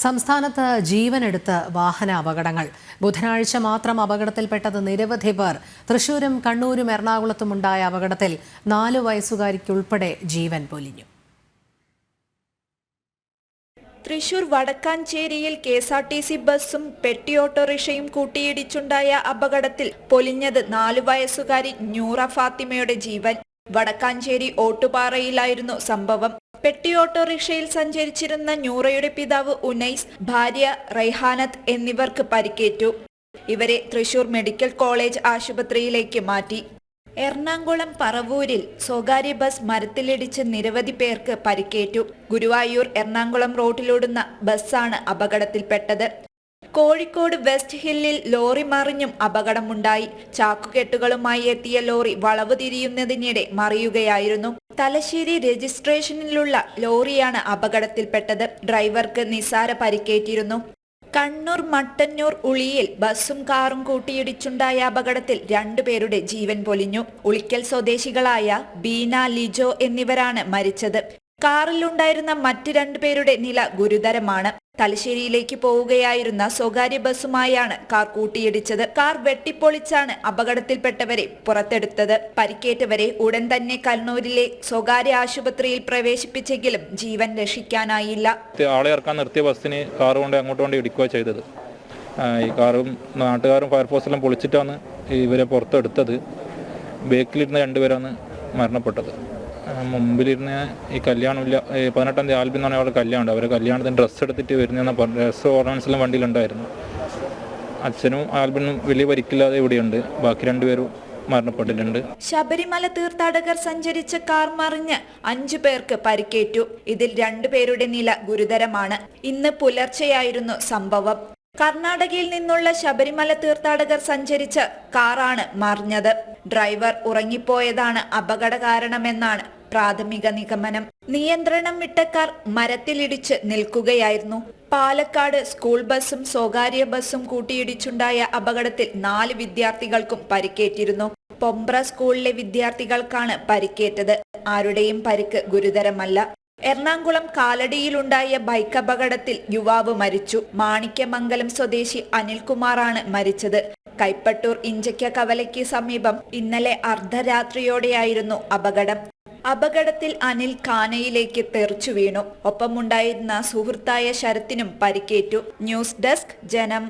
സംസ്ഥാനത്ത് ജീവനെടുത്ത വാഹന അപകടങ്ങൾ. ബുധനാഴ്ച മാത്രം അപകടത്തിൽപ്പെട്ടത് നിരവധി പേർ. തൃശൂരും കണ്ണൂരും എറണാകുളത്തും ഉണ്ടായ അപകടത്തിൽ 4 വയസ്സുകാരിക്കുൾപ്പെടെ ജീവൻ പൊലിഞ്ഞു. തൃശൂർ വടക്കാഞ്ചേരിയിൽ KSRTC ബസ്സും പെട്ടി ഓട്ടോറിക്ഷയും കൂട്ടിയിടിച്ചുണ്ടായ അപകടത്തിൽ പൊലിഞ്ഞത് 4 വയസ്സുകാരി നൂറ ഫാത്തിമയുടെ ജീവൻ. വടക്കാഞ്ചേരി ഓട്ടുപാറയിലായിരുന്നു സംഭവം. പെട്ടി ഓട്ടോറിക്ഷയിൽ സഞ്ചരിച്ചിരുന്ന നൂറയുടെ പിതാവ് ഉനൈസ്, ഭാര്യ റൈഹാനത്ത് എന്നിവർക്ക് പരിക്കേറ്റു. ഇവരെ തൃശൂർ മെഡിക്കൽ കോളേജ് ആശുപത്രിയിലേക്ക് മാറ്റി. എറണാകുളം പറവൂരിൽ സ്വകാര്യ ബസ് മരത്തിലിടിച്ച് നിരവധി പേർക്ക് പരിക്കേറ്റു. ഗുരുവായൂർ എറണാകുളം റോഡിലോടുന്ന ബസ്സാണ് അപകടത്തിൽപ്പെട്ടത്. കോഴിക്കോട് വെസ്റ്റ് ഹില്ലിൽ ലോറി മറിഞ്ഞും അപകടമുണ്ടായി. ചാക്കുകെട്ടുകളുമായി എത്തിയ ലോറി വളവ് തിരിയുന്നതിനിടെ മറിയുകയായിരുന്നു. തലശ്ശേരി രജിസ്ട്രേഷനിലുള്ള ലോറിയാണ് അപകടത്തിൽപ്പെട്ടത്. ഡ്രൈവർക്ക് നിസാര പരിക്കേറ്റിരുന്നു. കണ്ണൂർ മട്ടന്നൂർ ഉളിയിൽ ബസ്സും കാറും കൂട്ടിയിടിച്ചുണ്ടായ അപകടത്തിൽ 2 പേരുടെ ജീവൻ പൊലിഞ്ഞു. ഉളിക്കൽ സ്വദേശികളായ ബീന, ലിജോ എന്നിവരാണ് മരിച്ചത്. കാറിലുണ്ടായിരുന്ന മറ്റ് 2 പേരുടെ നില ഗുരുതരമാണ്. തലശ്ശേരിയിലേക്ക് പോവുകയായിരുന്ന സ്വകാര്യ ബസ്സുമായാണ് കാർ കൂട്ടിയിടിച്ചത്. കാർ വെട്ടിപ്പൊളിച്ചാണ് അപകടത്തിൽപ്പെട്ടവരെ പുറത്തെടുത്തത്. പരിക്കേറ്റവരെ ഉടൻ തന്നെ കണ്ണൂരിലെ സ്വകാര്യ ആശുപത്രിയിൽ പ്രവേശിപ്പിച്ചെങ്കിലും ജീവൻ രക്ഷിക്കാനായില്ല. ആളെ ഇറക്കാൻ നിർത്തിയ ബസ്സിന് കാർ കൊണ്ട് അങ്ങോട്ട് കൊണ്ട് ഇടിക്കുക ചെയ്തത്. ഈ കാറും നാട്ടുകാരും ഫയർഫോഴ്സെല്ലാം പൊളിച്ചിട്ടാണ് ഇവരെ പുറത്തെടുത്തത്. ബേക്കിലിരുന്ന 2 പേരാണ് മരണപ്പെട്ടത്. മുമ്പിലിരുന്ന് ഈ കല്യാണമില്ല, 18-ാം തീയതി ആൽബിൻ എന്ന് പറഞ്ഞ അവരുടെ കല്യാണമുണ്ട്. അവരെ കല്യാണത്തിന് ഡ്രസ്സ് എടുത്തിട്ട് വരുന്ന ഡ്രസ്സ് ഓർണമെൻറ്റ്സെല്ലാം വണ്ടിയിലുണ്ടായിരുന്നു. അച്ഛനും ആൽബിനും വലിയ പരിക്കില്ലാതെ ഇവിടെയുണ്ട്. ബാക്കി 2 പേരും മരണപ്പെട്ടിട്ടുണ്ട്. ശബരിമല തീർത്ഥാടകർ സഞ്ചരിച്ച കാർ മറിഞ്ഞ് 5 പേർക്ക് പരിക്കേറ്റു. ഇതിൽ 2 പേരുടെ നില ഗുരുതരമാണ്. ഇന്ന് പുലർച്ചെയായിരുന്നു സംഭവം. കർണാടകയിൽ നിന്നുള്ള ശബരിമല തീർത്ഥാടകർ സഞ്ചരിച്ച കാറാണ് മറിഞ്ഞത്. ഡ്രൈവർ ഉറങ്ങിപ്പോയതാണ് അപകട കാരണമെന്നാണ് പ്രാഥമിക നിഗമനം. നിയന്ത്രണം വിട്ട കാർ മരത്തിലിടിച്ച് നിൽക്കുകയായിരുന്നു. പാലക്കാട് സ്കൂൾ ബസ്സും സ്വകാര്യ ബസ്സും കൂട്ടിയിടിച്ചുണ്ടായ അപകടത്തിൽ 4 വിദ്യാർത്ഥികൾക്കും പരിക്കേറ്റിരുന്നു. പൊമ്പ്ര സ്കൂളിലെ വിദ്യാർത്ഥികൾക്കാണ് പരിക്കേറ്റത്. ആരുടെയും പരിക്ക് ഗുരുതരമല്ല. എറണാകുളം കാലടിയിലുണ്ടായ ബൈക്ക് അപകടത്തിൽ യുവാവ് മരിച്ചു. മാണിക്യമംഗലം സ്വദേശി അനിൽകുമാറാണ് മരിച്ചത്. കൈപ്പട്ടൂർ ഇഞ്ചക്ക കവലയ്ക്ക് സമീപം ഇന്നലെ അർദ്ധരാത്രിയോടെയായിരുന്നു അപകടം. അപകടത്തിൽ അനിൽ കാനയിലേക്ക് തെറിച്ചു വീണു. ഒപ്പമുണ്ടായിരുന്ന സുഹൃത്തായ ശരത്തിനും പരിക്കേറ്റു. ന്യൂസ് ഡെസ്ക്, ജനം.